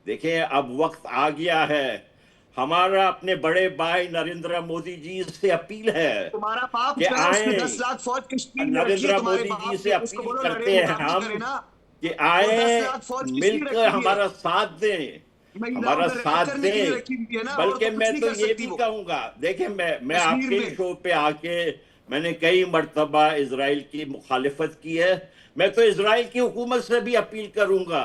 देखिए, अब वक्त आ गया है। हमारा अपने बड़े भाई नरेंद्र मोदी जी से अपील है तुम्हारा बाप कि जो है उसने आए। 10 लाख फौज कश्मीर में रखी है, नरेंद्र तुम्हारे मोदी जी बाप से ने, उसको अपील बोलो लड़े, करते हैं मुकाबले हम करे ना। कि वो आए, 10 लाख फौज किसकी मिलकर रखी हुई है? हमारा साथ दें, महिलाओं हमारा का रक्षा साथ करने के लिए दें। रखी हुई है ना, और बल्कि तो कुछ मैं नहीं तो कर ये सकती भी वो कहूंगा, देखिए, मैं कश्मीर आपके ही में। शो पे आके मैंने कई मर्तबा इजराइल की मुखालिफत की है। मैं तो इजराइल की हुकूमत से भी अपील करूंगा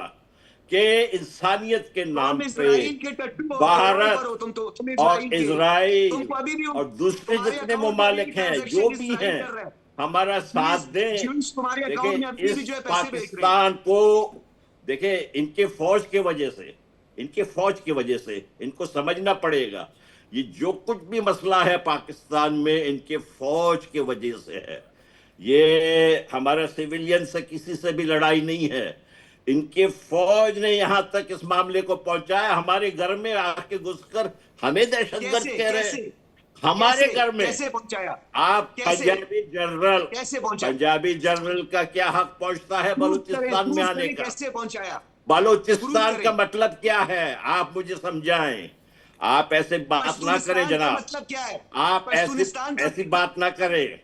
कि इंसानियत के नाम तुम पे इसराइल के टट्टू हो, तोड़ पर भारत हो तुम और इसराइल के। इजराइल तुमको अभी भी और दूसरे तुम्हारे जितने अकाउंट में अभी भी ममालिक हैं, जो ट्रांजैक्शन भी इसराइल हैं, कर रहा है। हमारा साथ प्लीज, दें। ज्यूस तुम्हारे देखिए, अकाउंट में अभी भी इस जो है पैसे भेज रहे हैं। पाकिस्तान को, देखिए, इनके फौज की वजह से, इनके फौज की वजह से इनको समझना पड़ेगा, ये जो कुछ भी मसला है पाकिस्तान में, इनके फौज की वजह से है। ये हमारा सिविलियन से किसी से भी लड़ाई नहीं है। इनके फौज ने यहां तक इस मामले को पहुंचाया, हमारे घर में आके घुसकर हमें दहशतगर्द कैसे कह रहे हैं। कैसे हमारे कैसे घर में कैसे पहुंचाया? आप कैसे पंजाबी जनरल, कैसे पहुंचाया? पंजाबी जनरल का क्या हक पहुंचता है बलूचिस्तान में प्रूव आने करें का? कैसे पहुंचाया। प्रूव बलूचिस्तान का करें। मतलब क्या है, आप मुझे समझाएं। आप ऐसे बात ना करें पश्तूनिस्तान का जनाब। मतलब क्या है? आप ऐसी पश्तूनिस्तान का ऐसी बात ना करें।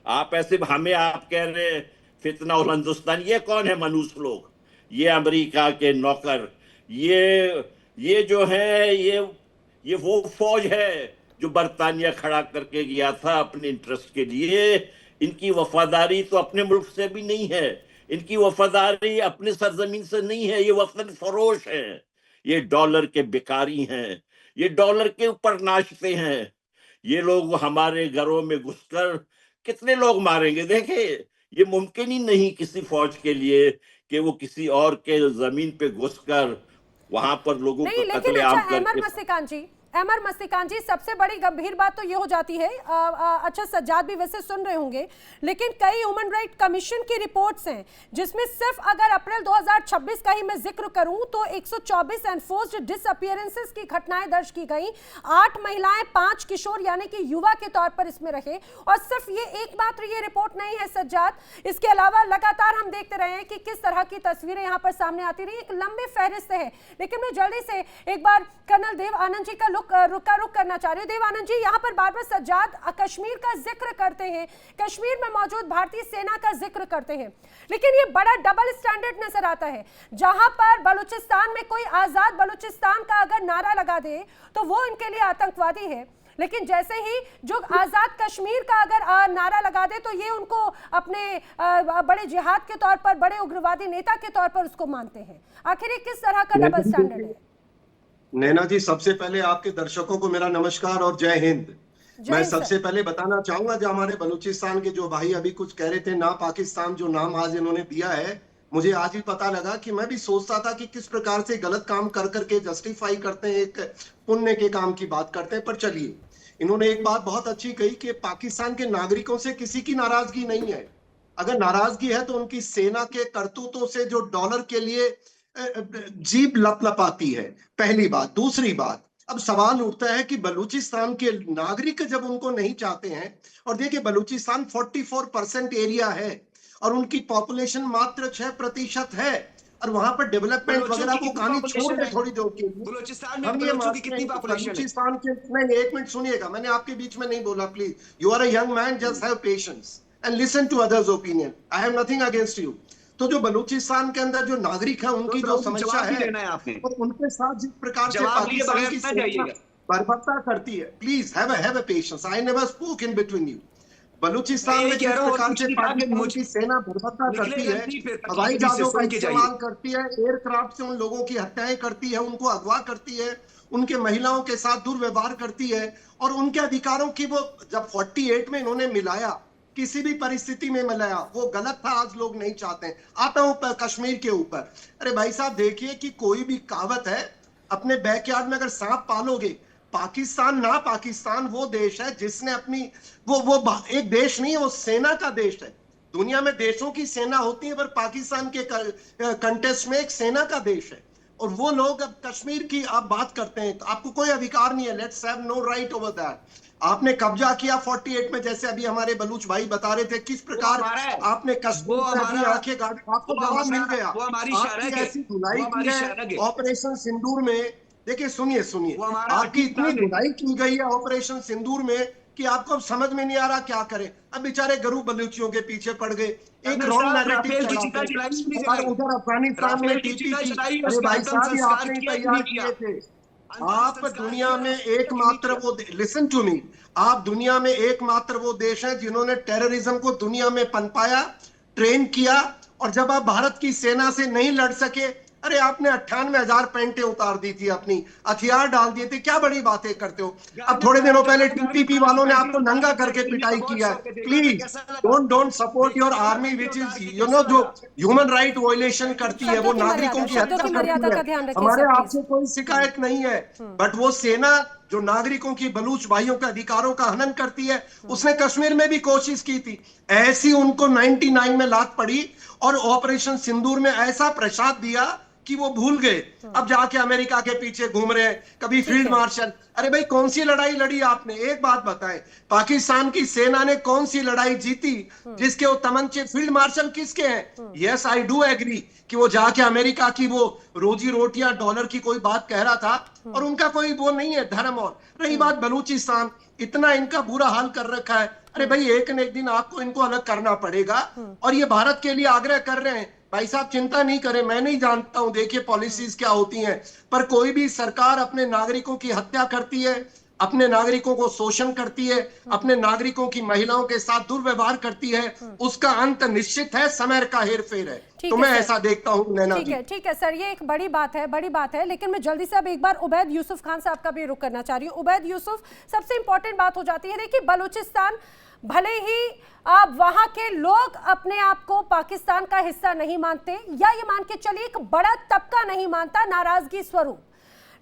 आप ऐसे हमें आप कह रहे हैं फितना उल हिंदुस्तान, ये कौन है मनुष्य लोग? ये अमेरिका के नौकर, ये जो है, ये वो फौज है जो बरतानिया खड़ा करके गया था अपने इंटरेस्ट के लिए। इनकी वफादारी तो अपने मुल्क से भी नहीं है, इनकी वफादारी अपने सरजमीन से नहीं है। ये वतन फरोश है, ये डॉलर के भिखारी हैं, ये डॉलर के ऊपर नाचते हैं। ये लोग हमारे घरों में घुसकर कितने लोग मारेंगे? देखिए, ये मुमकिन ही नहीं किसी फौज के लिए कि वो किसी और के जमीन पे घुसकर वहां पर लोगों का नहीं, लेकिन अच्छा कत्लेआम अमर करके। मस्तिकान जी, अमर मस्तिकान जी, सबसे बड़ी गंभीर बात तो ये हो जाती है, अच्छा सज्जाद भी वैसे सुन रहे होंगे, लेकिन कई ह्यूमन राइट कमीशन की रिपोर्ट्स हैं जिसमें सिर्फ अगर अप्रैल 2026 का ही मैं जिक्र करूं तो 124 एनफोर्स्ड डिसअपियरेंसेस की घटनाएं दर्ज की गई। 8 महिलाएं, 5 किशोर यानी कि युवा के तौर पर इसमें रहे। और सिर्फ ये एकमात्र ये रिपोर्ट नहीं है सज्जाद, इसके अलावा लगातार हम देखते रहे हैं कि किस तरह की तस्वीरें यहां पर सामने आती रही। एक लंबे फहरिस्त है, लेकिन मैं जल्दी से एक बार कर्नल देव आनंद जी का रुक करना चाह रही हूँ। देव आनंद जी, यहाँ पर बार बार सज्जाद कश्मीर का जिक्र करते हैं, कश्मीर में मौजूद भारतीय सेना का जिक्र करते हैं, लेकिन ये बड़ा डबल स्टैंडर्ड नजर आता है। जहां पर बलूचिस्तान में कोई आजाद बलूचिस्तान का अगर नारा लगा दे तो वो इनके लिए आतंकवादी है, लेकिन जैसे ही जो आजाद कश्मीर का अगर नारा लगा दे तो ये उनको अपने बड़े जिहाद के तौर पर, बड़े उग्रवादी नेता के तौर पर उसको मानते हैं। आखिर ये किस तरह का डबल स्टैंडर्ड है? नैना जी, सबसे पहले आपके दर्शकों को मेरा नमस्कार और जय हिंद। मैं जय सबसे सर। पहले बताना चाहूंगा, जो हमारे बलूचिस्तान के जो भाई अभी कुछ कह रहे थे ना पाकिस्तान, जो नाम आज इन्होंने दिया है, मुझे आज ही पता लगा कि मैं भी सोचता था कि किस प्रकार से गलत काम कर करके जस्टिफाई करते हैं, एक पुण्य के काम की बात करते हैं। पर चलिए, इन्होंने एक बात बहुत अच्छी कही कि पाकिस्तान के नागरिकों से किसी की नाराजगी नहीं है। अगर नाराजगी है तो उनकी सेना के करतूतों से, जो डॉलर के लिए जीभ लपलपाती है, पहली बात। दूसरी बात, अब सवाल उठता है कि बलूचिस्तान के नागरिक जब उनको नहीं चाहते हैं, और देखिए बलूचिस्तान 44% एरिया है और उनकी पॉपुलेशन मात्र 6% है, और वहां पर डेवलपमेंट वगैरह को कहानी छोड़ दे थोड़ी देर के लिए। बलूचिस्तान में हम ये बलोचों की मानते कितनी हैं कि पॉपुलेशन है? बलूचिस्तान के, नहीं, एक मिनट सुनिएगा, मैंने आपके बीच में नहीं बोला, please. You are a young man, just have patience and listen to others opinion. I have nothing against you. तो जो बलूचिस्तान के अंदर जो नागरिक है, उनकी जो समस्या है, और उनके साथ जिस प्रकार से पाकिस्तान की सेना बर्बरता करती है, please have a patience, I never spoke in between you. Balochistan में जिस प्रकार से पाकिस्तान की सेना बर्बरता करती है, हवाई जहाजों का इस्तेमाल करती है, एयरक्राफ्ट से उन लोगों की हत्याएं करती है, उनको अगवा करती है, उनके महिलाओं के साथ दुर्व्यवहार करती है, और उनके अधिकारों की वो जब 48 में इन्होंने मिलाया, किसी भी परिस्थिति में मिलाया, वो गलत था, आज लोग नहीं चाहते। आता हूं कश्मीर के ऊपर। अरे भाई साहब, देखिए कि कोई भी कहावत है, अपने बैकयार्ड में अगर सांप पालोगे, पाकिस्तान ना पाकिस्तान वो देश है जिसने अपनी, वो एक देश नहीं है, वो सेना का देश है। दुनिया में देशों की सेना होती है, पर पाकिस्तान के कंटेस्ट में एक सेना का देश है। और वो लोग अब कश्मीर की आप बात करते हैं तो आपको कोई अधिकार नहीं है, let's have no right over that. आपने कब्जा किया 48 में, जैसे अभी हमारे बलूच भाई बता रहे थे किस प्रकार आपने कश्मीर में अपनी आंखें गाड़ी, आपको जवाब मिल गया। आपकी ऐसी धुलाई की है ऑपरेशन सिंदूर में, देखिए सुनिए आपकी इतनी धुलाई की गई है ऑपरेशन सिंदूर में कि आपको अब समझ में नहीं आ रहा क्या करें। अब बेचारे गरीब बलूचियों के पीछे पड़ गए, एक रॉन्ग नैरेटिव चलाते। उधर अफगानिस्तान में टीपीपी, अरे भाई साहब ये आपने ही तैयार किए थे। आप दुनिया में एकमात्र वो, लिसन टू मी, आप दुनिया में एकमात्र वो देश है जिन्होंने टेररिज्म को दुनिया में पनपाया, ट्रेन किया, और जब आप भारत की सेना से नहीं लड़ सके, अरे आपने 98,000 पेंटें उतार दी थी, अपनी हथियार डाल दिए थे, क्या बड़ी बातें करते हो। अब थोड़े दिनों पहले टीपीपी वालों ने आपको नंगा करके पिटाई किया है। Please don't support your army which is जो ह्यूमन राइट वायलेशन करती है, वो नागरिकों की हत्या करती है। हमारे आपसे कोई शिकायत नहीं है, बट वो सेना जो नागरिकों की, बलूच भाइयों के अधिकारों का हनन करती है, उसने कश्मीर में भी कोशिश की थी। ऐसी उनको 99 में लात पड़ी और ऑपरेशन सिंदूर में ऐसा प्रसाद दिया कि वो भूल गए। अब जाके अमेरिका के पीछे घूम रहे हैं, कभी फील्ड मार्शल। अरे भाई कौन सी लड़ाई लड़ी आपने, एक बात बताएं, पाकिस्तान की सेना ने कौन सी लड़ाई जीती जिसके वो तमंचे, फील्ड मार्शल किसके हैं? यस आई डू एग्री कि वो जाके अमेरिका की वो रोजी रोटियां, डॉलर की कोई बात कह रहा था, और उनका कोई वो नहीं है धर्म। और रही बात बलूचिस्तान, इतना इनका बुरा हाल कर रखा है। अरे भाई एक न एक दिन आपको इनको अलग करना पड़ेगा, और ये भारत के लिए आग्रह कर रहे हैं। भाई साहब चिंता नहीं करें, मैं नहीं जानता हूं देखिए पॉलिसीज क्या होती हैं, पर कोई भी सरकार अपने नागरिकों की हत्या करती है, अपने नागरिकों को शोषण करती है, अपने नागरिकों की महिलाओं के साथ दुर्व्यवहार करती है, उसका अंत निश्चित है, समय का हेरफेर है। तो मैं ऐसा देखता हूं नैना जी। ठीक है सर, ये एक बड़ी बात है, लेकिन मैं जल्दी से अब एक बार उबैद यूसुफ खान साहब का भी रुख करना चाह रही हूँ। उबैद यूसुफ, सबसे इंपॉर्टेंट बात हो जाती है, देखिए बलूचिस्तान भले ही आप वहां के लोग अपने आप को पाकिस्तान का हिस्सा नहीं मानते, या ये मान के चलिए एक बड़ा तबका नहीं मानता नाराजगी स्वरूप,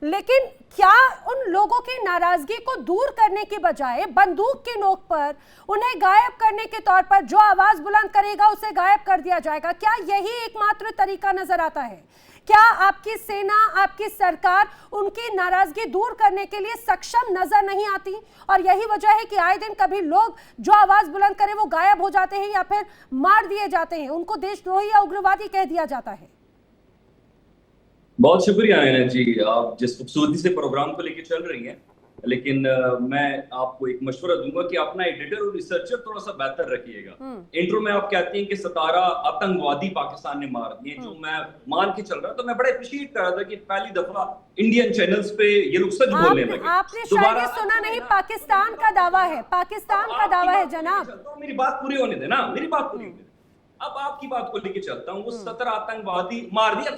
लेकिन क्या उन लोगों की नाराजगी को दूर करने की बजाय बंदूक की नोक पर उन्हें गायब करने के तौर पर जो आवाज बुलंद करेगा उसे गायब कर दिया जाएगा? क्या यही एकमात्र तरीका नजर आता है? क्या आपकी सेना, आपकी सरकार उनकी नाराजगी दूर करने के लिए सक्षम नजर नहीं आती, और यही वजह है कि आए दिन कभी लोग जो आवाज बुलंद करें वो गायब हो जाते हैं या फिर मार दिए जाते हैं, उनको देशद्रोही या उग्रवादी कह दिया जाता है? बहुत शुक्रिया नैना जी, आप जिस खूबसूरती से प्रोग्राम को लेकर चल रही हैं, लेकिन मैं आपको एक मशवरा दूंगा कि अपना एडिटर और रिसर्चर थोड़ा सा बेहतर रखिएगा। इंट्रो में आप कहती हैं कि 17 आतंकवादी पाकिस्तान ने मार दिए, जो मैं मान के चल रहा, तो मैं बड़ा अप्रिशिएट कर रहा था कि पहली दफा इंडियन चैनल्स पे ये लोग सच बोलने लगे। आपने शायद ये सुना नहीं, पाकिस्तान का दावा है, पाकिस्तान का दावा है जनाब। मेरी बात पूरी होने देना, मेरी बात पूरी होने दे। अब आपकी बात को लेके चलता हूँ। वो 17 आतंकवादी मार दिया,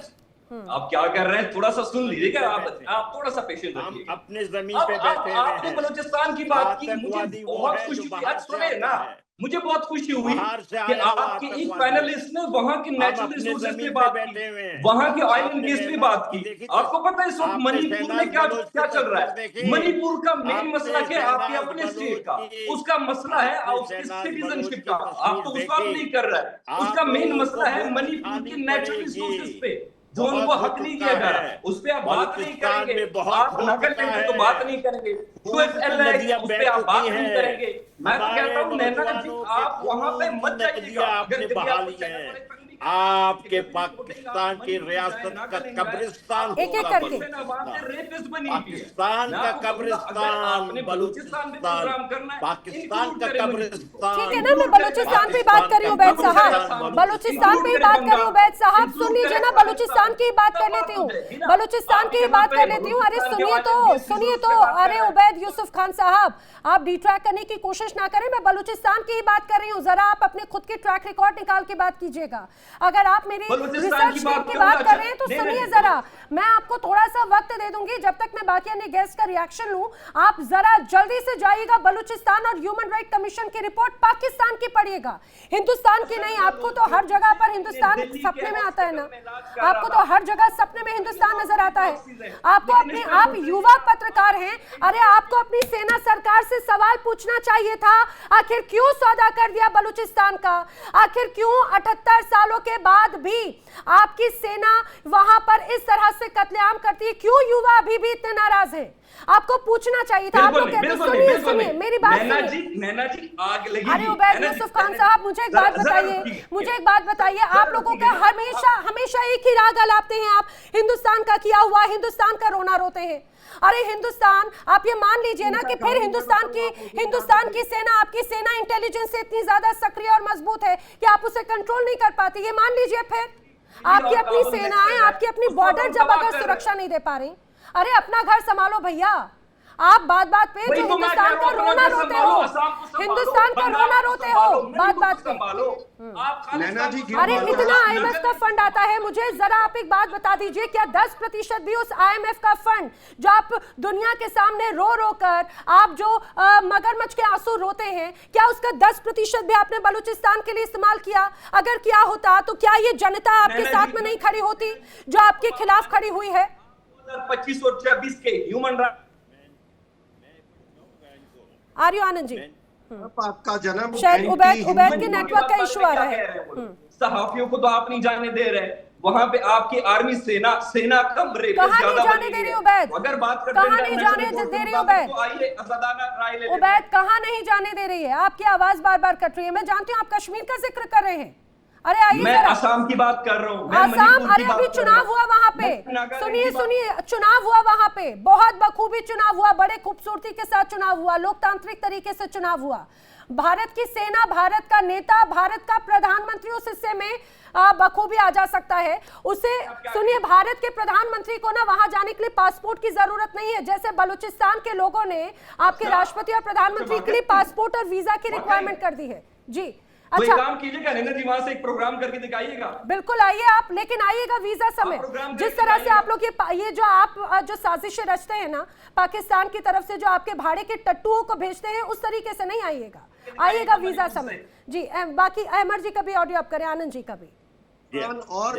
आप क्या कर रहे हैं थोड़ा सा सुन लीजिएगा, आप थोड़ा सा पेशेंस रखिए। अपने जमीन पे बैठे हुए आपने बलूचिस्तान की बात की, मुझे बहुत खुशी हुई। आज सुने ना, मुझे बहुत खुशी हुई कि आपके एक पैनलिस्ट ने वहां के नेचुरल रिसोर्सेज पे बात की, वहां के ऑयल एंड गैस पे बात की। आपको पता है इस वक्त मणिपुर में क्या चल रहा है? मणिपुर का मेन मसला क्या है? आपके अपने स्टेट का उसका मसला है, उसके सिटीजनशिप का। आप तो उस बात नहीं कर रहा है। उसका मेन मसला है मणिपुर के नेचुरल रिसोर्सेज पे, जो उनको हक नहीं दिया जा रहा, उस पे आप बात नहीं करेंगे। आप नागालैंड पे तो बात नहीं करेंगे, उस पे आप बात नहीं करेंगे। मैं तो कहता हूँ नैना जी, आप वहां पे मत जाइएगा। आपके पाकिस्तान की रियासत का कब्रिस्तान होगा, पाकिस्तान का कब्रिस्तान, बलूचिस्तान, पाकिस्तान का कब्रिस्तान। ठीक है ना, मैं बलूचिस्तान पे बात कर रही हूँ उबैद साहब, बलूचिस्तान पे बात कर रही हूँ उबैद साहब, सुन लीजिए ना, बलूचिस्तान की बात कर लेती हूँ, बलूचिस्तान की बात कर लेती हूँ। अरे सुनिए तो, अरे उबैद यूसुफ खान साहब, आप डिट्रैक करने की कोशिश ना करें, मैं बलूचिस्तान की ही बात कर रही हूँ। जरा आप अपने खुद की ट्रैक रिकॉर्ड निकाल के बात कीजिएगा। अगर आप मेरी रिसर्च टीम की बात कर रहे हैं तो सुनिए जरा, मैं आपको थोड़ा सा वक्त दे दूंगी जब तक मैं बाकी अन्य गेस्ट का रिएक्शन लूं। आप जरा जल्दी से जाइएगा बलूचिस्तान और ह्यूमन राइट कमीशन की रिपोर्ट पाकिस्तान की पढ़िएगा, हिंदुस्तान की नहीं। आपको तो हर जगह पर हिंदुस्तान सपने में आता है ना, आपको तो हर जगह सपने में हिंदुस्तान नजर आता है। आपको अपने, आप युवा पत्रकार हैं, अरे आपको अपनी सेना सरकार से सवाल पूछना चाहिए था, आखिर क्यों सौदा कर दिया बलूचिस्तान का? आखिर क्यों 78 सालों के बाद भी आपकी सेना वहां पर इस तरह से कत्लेआम करती है? क्यों युवा अभी भी इतने नाराज है? आपको पूछना चाहिए था। आप लोग कहते हैं, सुनिए मेरी बात सुनिए। नैना जी आग लगी। अरे उबैद यूसुफ खान साहब, मुझे एक बात बताइए, मुझे एक बात बताइए, आप लोगों का हमेशा हमेशा एक ही राग अलापते हैं आप, हिंदुस्तान का किया हुआ, हिंदुस्तान का रोना रोते हैं। अरे हिंदुस्तान, आप ये मान लीजिए ना कि फिर हिंदुस्तान की सेना, आपकी सेना इंटेलिजेंस से इतनी ज्यादा सक्रिय और मजबूत है कि आप उसे कंट्रोल नहीं कर पाती। ये मान लीजिए फिर आपकी अपनी सेनाएं, आपकी अपनी बॉर्डर जब अगर सुरक्षा नहीं दे पा रही, अरे अपना घर संभालो भैया। आप बात बात पे जो हिंदुस्तान का रोना रोते हो, हिंदुस्तान का रोना रोते हो बात बात पे। अरे इतना IMF का फंड आता है, मुझे जरा आप एक बात बता दीजिए, क्या 10% भी उस IMF का फंड जो आप दुनिया के सामने रो रो कर आप जो मगरमच्छ के आंसू रोते हैं, क्या उसका 10% भी आपने बलूचिस्तान के लिए इस्तेमाल किया? अगर किया होता तो क्या ये जनता आपके साथ में नहीं खड़ी होती जो आपके खिलाफ खड़ी हुई है? 25 और 26 के ह्यूमन राइट। आर्यो आनंद जी, आपका जन्म शायद उबैद के नेटवर्क का इशू आ रहा है। सहाफियों को तो आप नहीं जाने दे रहे, वहां पे आपकी आर्मी सेना कम रेट कहाँ नहीं जाने दे रही उबैद? अगर बात करते कहाँ नहीं जाने दे रही उबैद? उबैद कहाँ नहीं जाने दे रही है? आपकी आवाज बार बार कट रही है। मैं जानती हूँ आप कश्मीर का जिक्र कर रहे हैं, अरे आइए मैं जरा। असम की बात कर रहा हूँ। असम, अरे अभी चुनाव हुआ वहां पे, सुनिए चुनाव हुआ वहां पे, बहुत बखूबी चुनाव हुआ, बड़े खूबसूरती के साथ चुनाव हुआ, लोकतांत्रिक तरीके से चुनाव हुआ। भारत की सेना, भारत का नेता, भारत का प्रधानमंत्री उस हिस्से में बखूबी आ जा सकता है। उसे सुनिए, भारत के प्रधानमंत्री को ना वहां जाने के लिए पासपोर्ट की जरूरत नहीं है, जैसे बलूचिस्तान के लोगों ने आपके राष्ट्रपति और प्रधानमंत्री के लिए पासपोर्ट और वीजा की रिक्वायरमेंट कर दी है। जी अच्छा, काम कीजिएगा नैना जी, वहां से एक प्रोग्राम करके दिखाइएगा। बिल्कुल आइए आप, लेकिन आइएगा वीजा समय। जिस तरह से आप लोग ये जो आप जो साजिशें रचते हैं ना पाकिस्तान की तरफ से, जो आपके भाड़े के टट्टुओं को भेजते हैं, उस तरीके से नहीं आइएगा, आइएगा वीजा समय। जी बाकी अहमद जी का भी ऑडियो आप करें, आनंद जी का भी। और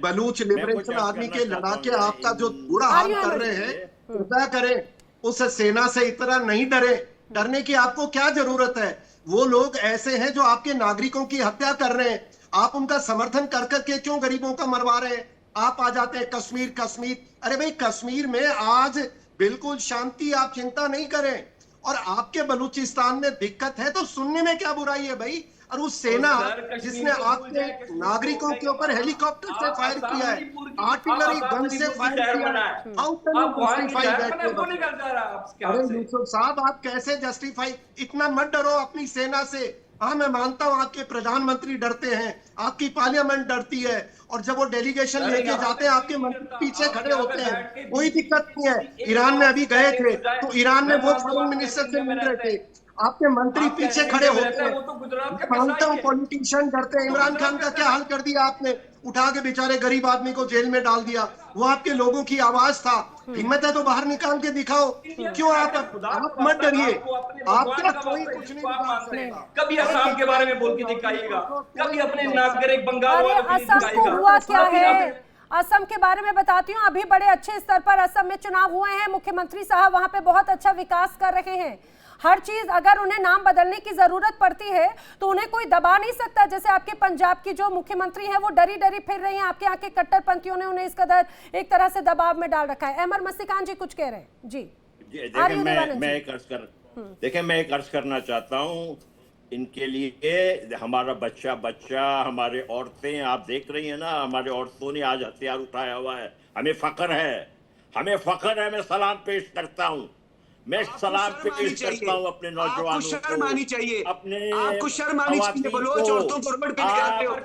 बलूच लिबरेशन आर्मी के लड़ाके आपका जो बुरा हाल कर रहे हैं, कृपया करें उस सेना से इतना नहीं डरे। डरने की आपको क्या जरूरत है? वो लोग ऐसे हैं जो आपके नागरिकों की हत्या कर रहे हैं, आप उनका समर्थन कर करके क्यों गरीबों का मरवा रहे हैं? आप आ जाते हैं कश्मीर। अरे भाई, कश्मीर में आज बिल्कुल शांति, आप चिंता नहीं करें। और आपके बलूचिस्तान में दिक्कत है तो सुनने में क्या बुराई है भाई? और उस सेना जिसने आपके नागरिकों के ऊपर हेलीकॉप्टर से फायर किया है, आर्टिलरी गन से फायर किया है, अरे यूसुफ साहब, आप कैसे जस्टिफाई? इतना मत डरो अपनी सेना से। हाँ, मैं मानता हूँ आपके प्रधानमंत्री डरते हैं, आपकी पार्लियामेंट डरती है, और जब वो डेलीगेशन लेके जाते हैं आपके मंत्री पीछे खड़े होते हैं, कोई दिक्कत नहीं है। ईरान में अभी गए थे तो ईरान में वो फॉरेन मिनिस्टर से मिल रहे थे, आपके मंत्री पीछे खड़े होते हैं। मानता हूँ पॉलिटिशियन डरते हैं। इमरान खान का क्या हाल कर दिया आपने, उठा के बेचारे गरीब आदमी को जेल में डाल दिया। वो आपके लोगों की आवाज था, हिम्मत है तो बाहर निकाल के दिखाओ। क्यों आप मत डरिए, आपका कोई कुछ नहीं। कभी असम के बारे में बोल के दिखाइएगा, कभी अपने नागरिक बंगाल वालों के लिए असम को हुआ क्या है, असम के बारे में बताती हूँ। अभी बड़े अच्छे स्तर पर असम में चुनाव हुए हैं, मुख्यमंत्री साहब वहां पे बहुत अच्छा विकास कर रहे हैं। हर चीज, अगर उन्हें नाम बदलने की जरूरत पड़ती है तो उन्हें कोई दबा नहीं सकता। जैसे आपके पंजाब की जो मुख्यमंत्री हैं वो डरी डरी फिर रही हैं, आपके यहाँ के कट्टरपंथियों ने उन्हें इस कदर एक तरह से दबाव में डाल रखा है। अहमद मस्तिकान जी कुछ कह रहे हैं। जी देखिए, मैं एक अर्ज करना चाहता हूँ इनके लिए। हमारा बच्चा, हमारे औरतें, आप देख रही हैं ना, हमारे औरतों ने आज हथियार उठाया हुआ है। हमें फख्र है, मैं सलाम पेश करता हूँ। मैं सलाम पेश करता हूँ अपने नौजवानों को। शर्म आनी चाहिए, अपने आपको शर्म आनी चाहिए। बलोच औरतों को रोड पे निकालते हो,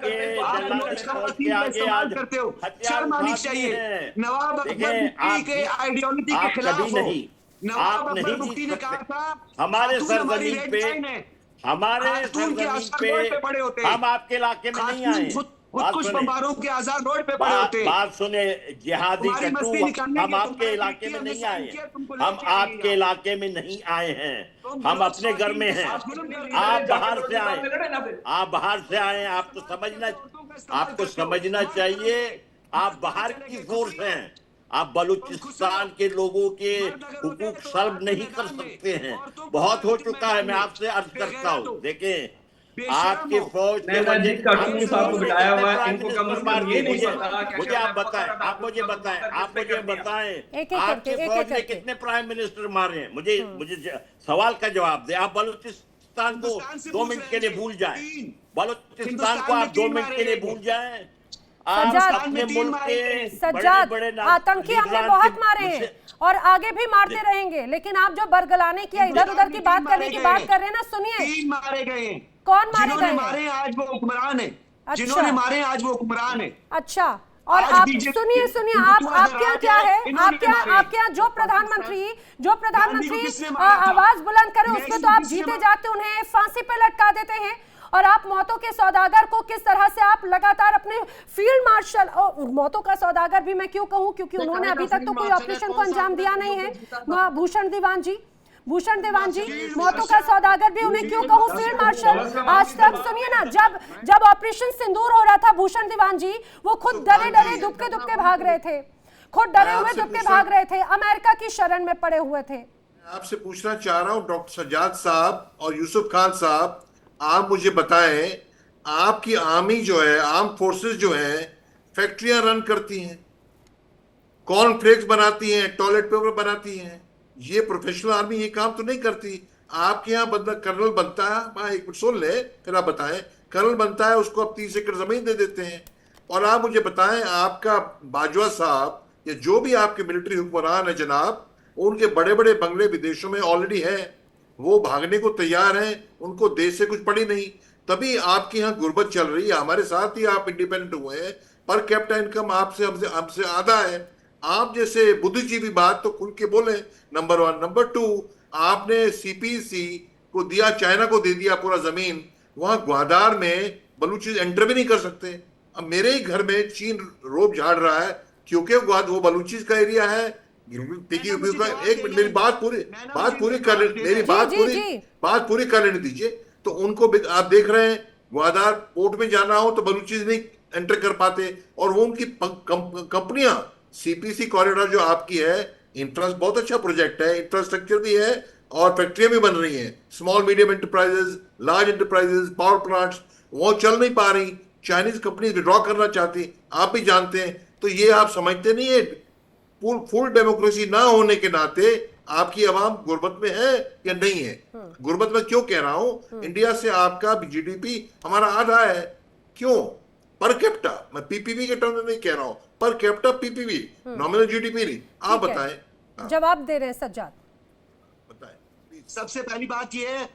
करते हो, शर्म आनी चाहिए। नवाब अकबर के आइडियोलॉजी के खिलाफ हो। नवाब अकबर मुफ्ती ने कहा था हमारे सरजमीन पे हम आपके इलाके में नहीं आए। कुछ बमबारों के आजाद रोड पे पड़े होते। बात सुने, जिहादी कट्टू, हम आपके इलाके में नहीं आए, हम आपके इलाके में नहीं आए हैं, हम अपने घर में हैं। आप बाहर से आए, आपको समझना चाहिए आप बाहर की फोर्स हैं, आप बलूचिस्तान के लोगों के हुकूक सर्व नहीं कर सकते हैं। बहुत हो चुका है, मैं आपसे अर्ज करता हूँ। देखें, आपकी फौज के जी कार्टून साहब को बिठाया हुआ है, इनको कम से कम ये नहीं पता। मुझे आप बताएं, आप मुझे बताएं आपकी फौज ने कितने प्राइम मिनिस्टर मारे हैं? मुझे सवाल का जवाब दे। आप बलूचिस्तान को 2 मिनट के लिए भूल जाएं, बलूचिस्तान को आप 2 मिनट के लिए भूल जाएं। सज्जाद, अपने मुल्क के सज्जाद, आतंकी हमने बहुत मारे हैं और आगे भी मारते रहेंगे, लेकिन आप जो बरगलाने की इधर उधर की बात करने की बात कर रहे हैं ना, सुनिए। 3 मारे गए हैं। कौन मारे गए? जिन्होंने मारे आज वो हुक्मरान है। जिन्होंने मारे आज वो हुक्मरान है। अच्छा, और आप सुनिए आपके क्या है, आपके यहाँ जो प्रधानमंत्री आवाज बुलंद करे उसमें तो आप जीते जाते उन्हें फांसी पे लटका देते हैं, और आप मौतों के सौदागर को किस तरह से आप लगातार अपने फील्ड मार्शल, मौतों का सौदागर भी मैं क्यों कहूं, क्योंकि उन्होंने अभी तक तो कोई ऑपरेशन को अंजाम दिया नहीं है। भूषण देवान जी, मौतों का सौदागर भी उन्हें क्यों कहूं, फील्ड मार्शल। आज तक सुनिए ना, जब ऑपरेशन सिंदूर हो रहा था, भूषण देवान जी वो खुद डरे दुबके भाग रहे थे, भाग रहे थे, अमेरिका की शरण में पड़े हुए थे। आपसे पूछना चाह रहा हूं डॉक्टर सज्जाद साहब और यूसुफ खान साहब, आप मुझे बताएं, आपकी आर्मी जो है, आर्म फोर्सेस जो है, फैक्ट्रियां रन करती हैं, कॉर्नफ्लेक्स बनाती हैं, टॉयलेट पेपर बनाती हैं। ये प्रोफेशनल आर्मी ये काम तो नहीं करती। आपके यहाँ बंदा कर्नल बनता है, एक मिनट सुन ले फिर आप बताएं, कर्नल बनता है, उसको आप 30 एकड़ जमीन दे देते हैं। और आप मुझे बताएं, आपका बाजवा साहब या जो भी आपके मिलिट्री हुक्मरान है जनाब, उनके बड़े बड़े बंगले विदेशों में ऑलरेडी है, वो भागने को तैयार हैं, उनको देश से कुछ पड़ी नहीं, तभी आपके यहाँ गुर्बत चल रही है। हमारे साथ ही आप इंडिपेंडेंट हुए हैं, पर कैपिटा इनकम आपसे हमसे आधा है। आप जैसे बुद्धिजीवी बात तो खुल के बोले, नंबर 1। नंबर 2, आपने सीपीसी को दिया, चाइना को दे दिया पूरा जमीन, वहां ग्वादार में बलूची एंटर भी नहीं कर सकते। अब मेरे ही घर में चीन रोब झाड़ रहा है क्योंकि वो बलूचिस का एरिया है। एक मेरी बात पूरी कर लेने दीजिए। तो उनको आप देख रहे हैं, ग्वादार पोर्ट में जाना हो तो बलूचिस नहीं एंटर कर पाते, और वो उनकी कंपनियां, सीपीसी कॉरिडोर जो आपकी है, बहुत अच्छा प्रोजेक्ट है, इंफ्रास्ट्रक्चर भी है और फैक्ट्रियां भी बन रही हैं, small medium enterprises, large enterprises, power plants, वो चल नहीं पा रही। चाइनीज कंपनी विड्रॉ करना चाहती, आप भी जानते हैं। तो ये आप समझते नहीं है, फुल डेमोक्रेसी ना होने के नाते आपकी आवाम गुर्बत में है या नहीं है? गुर्बत में क्यों कह रहा हूं? इंडिया से आपका जीडीपी हमारा आधा है। क्यों? पर कैपिटा, मैं पीपीपी के टर्म में नहीं कह रहा हूं, per capita PPP, nominal GDP नहीं। आप बताएं। जवाब दे रहे हैं सज्जाद, बताएं। सबसे पहली बात यह है,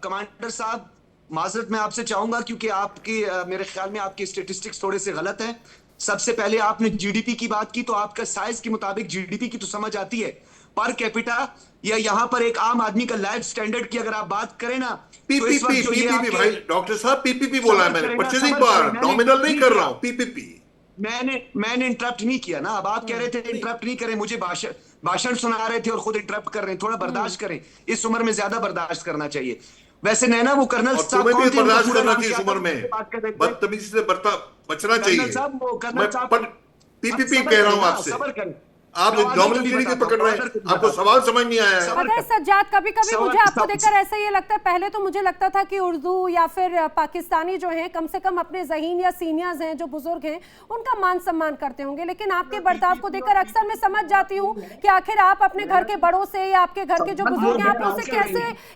कमांडर साहब, माजरत मैं आपसे चाहूंगा क्योंकि आपकी मेरे ख्याल में आपके स्टेटिस्टिक्स थोड़े से गलत हैं। सबसे पहले आपने जीडीपी की बात की, तो आपका साइज के मुताबिक जीडीपी की तो समझ आती है, पर कैपिटा या यहाँ पर एक आम आदमी का लाइफ स्टैंडर्ड की अगर आप बात करें ना, पीपीपी भाई डॉक्टर साहब, पीपीपी बोला है मैंने, परचेजिंग पावर, नॉमिनल नहीं कर रहा हूं, पीपीपी। मैंने इंटरप्ट नहीं किया ना। अब आप कह रहे थे इंटरप्ट नहीं करें, मुझे भाषण सुना रहे थे और खुद इंटरप्ट कर रहे हैं। थोड़ा बर्दाश्त करें, इस उम्र में ज्यादा बर्दाश्त करना चाहिए। वैसे नैना वो कर्नल साहब को बर्दाश्त करना चाहिए इस उम्र में, बदतमीजी से बचना चाहिए। पीपीपी कह रहा हूं आपसे, आप नॉमिनल जीडीपी पकड़ रहे हैं, आपको सवाल समझ नहीं आया है। पता है सज्जाद, कभी कभी मुझे आपको देखकर ऐसा ये लगता है, पहले तो मुझे लगता था कि उर्दू या फिर पाकिस्तानी जो हैं कम से कम अपने ज़हीन या सीनियर्स हैं, जो बुजुर्ग हैं, उनका मान सम्मान करते होंगे, लेकिन आपके बर्ताव को देखकर अक्सर मैं समझ जाती हूँ कि आखिर आप अपने घर के बड़ों से या आपके घर के जो बुजुर्ग हैं, आप उनसे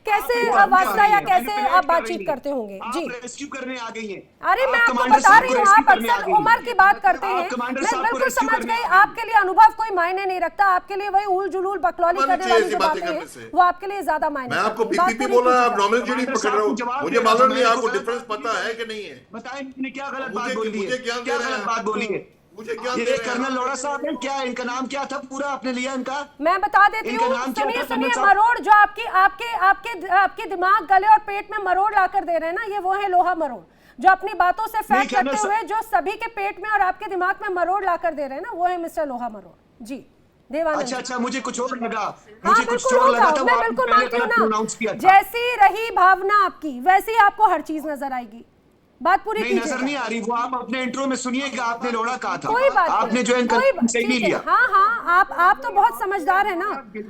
कैसे वास्ता या कैसे आप बातचीत करते होंगे। जी, रेस्क्यू करने आ गई हैं। अरे मैं आपको बता रही हूँ, आप अक्सर उम्र की बात करते हैं, मैं बिल्कुल समझ गई। आपके लिए अनुभव कोई मायने नहीं रखता, आपके लिए वही उल जुलूल बकलौली करने वाली जो बातें हैं वो आपके लिए ज्यादा मायने। मैं आपको पीपीपी बोला, आप नॉमिनल जीडीपी पकड़ रहे हो, मुझे मालूम नहीं आपको डिफरेंस पता है कि नहीं है। बताएं मैंने क्या गलत बात बोली है, मुझे ज्ञान क्या गलत बात बोली है? मुझे ज्ञान ये कर्नल लोढ़ा साहब है क्या? इनका नाम क्या था पूरा, आपने लिया इनका? मैं बता देती हूँ, सुनिए, मरोड़ जो आपके दिमाग, गले और पेट में मरोड़ लाकर दे रहे हैं ना, ये वो है लोहा मरोड़, जो अपनी बातों से फैक्ट करते हुए जो सभी के पेट में और आपके दिमाग में मरोड़ लाकर दे रहे हैं ना, वो है मिस्टर लोहा मरोड़। जी देवानंद। अच्छा, मुझे कुछ और लगा, मुझे कुछ और लगा था, मैं बिल्कुल मानती हूँ ना, जैसी रही भावना आपकी वैसी आपको हर चीज नजर आएगी। बात पूरी नहीं, नजर कीजिएगा। नहीं आ रही, वो आप अपने इंट्रो में सुनिएगा, आपने लोड़ा कहा था, कोई बात आपने नहीं, जो है कोई बात- सही नहीं ठीक है, लिया। हाँ हाँ, आप तो बहुत समझदार है ना,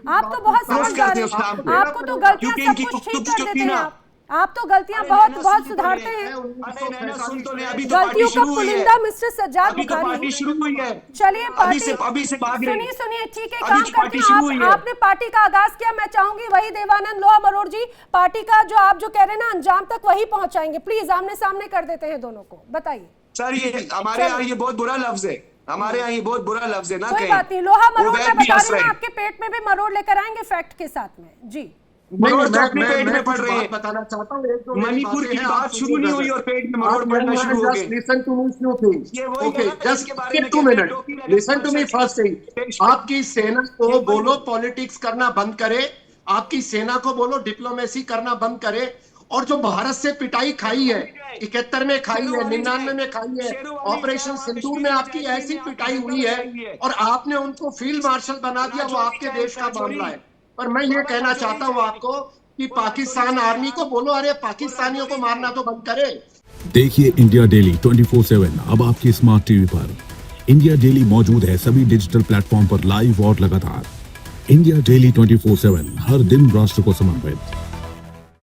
आप तो बहुत क्रॉस समझदार करते है, हैं उस काम को। आपको तो गलतियां क्योंकि सब इनकी कुछ ठीक गुफ्तगू कर जो देते थी हैं ना, आप तो गलतियां अरे बहुत नैना, बहुत सुन तो सुधारते ले। हैं। अरे नैना, सुन तो ले, अभी तो पार्टी गलतियों का शुरू हुई है, पुलिंदा मिस्टर सज्जाद अभी तो पार्टी बुखारी। शुरू हुई है, चलिए अभी से पार्टी भाग रहे हैं। सुनिए ठीक है, अभी काम पार्टी करते शुरू हैं हुई आप, है। आपने पार्टी का आगाज किया, मैं चाहूंगी वही देवानंद लोहा मरोड़ जी पार्टी का जो आप जो कह रहे हैं ना अंजाम तक वही पहुंचाएंगे। प्लीज आमने सामने कर देते हैं दोनों को, बताइए। सर ये हमारे यहाँ ये बहुत बुरा लफ्ज है, हमारे यहाँ ये बहुत बुरा लफ्ज है ना, कोई कहीं बात नहीं, लोहा वो मरोड़ बैग मैं भी बता हंस रही हूँ, रहे हैं। आपके पेट में भी मरोड़ लेकर आएंगे फैक्ट के साथ में जी। मरोड़ तो मैं अपने पेट में पड़ कुछ रहे बात हैं, बताना चाहता हूँ, एक दो मेरी मणिपुर बातें की हैं, बात आप शुरू नहीं हुई और पेट में मरोड़ पड़ना शुरू हो गए। Listen to me few things, ये वही ओके, है ना, जस्ट इसके बारे में 2 कहते हैं, मिनट, टोपी लगा लिसन टू मी के फर्स्ट थिंग। पेश कर। आपकी सेना को ये वही बोलो है। पॉलिटिक्स करना बंद करे, आपकी सेना को बोलो डिप्लोमेसी करना बंद करे, और जो भारत से पिटाई खाई है 71 में खाई है, 99 में खाई है, ऑपरेशन सिंदूर में आपकी ऐसी पिटाई हुई है और आपने उनको फील्ड मार्शल बना दिया, वो आपके देश का मामला है। पर मैं ये कहना चाहता हूँ आपको कि पाकिस्तान आर्मी को बोलो, अरे पाकिस्तानियों को मारना तो बंद करे। देखिए इंडिया डेली 24/7 अब आपकी स्मार्ट टीवी पर। इंडिया डेली मौजूद है सभी डिजिटल प्लेटफॉर्म पर लाइव और लगातार। इंडिया डेली 24/7 हर दिन राष्ट्र को समर्पित।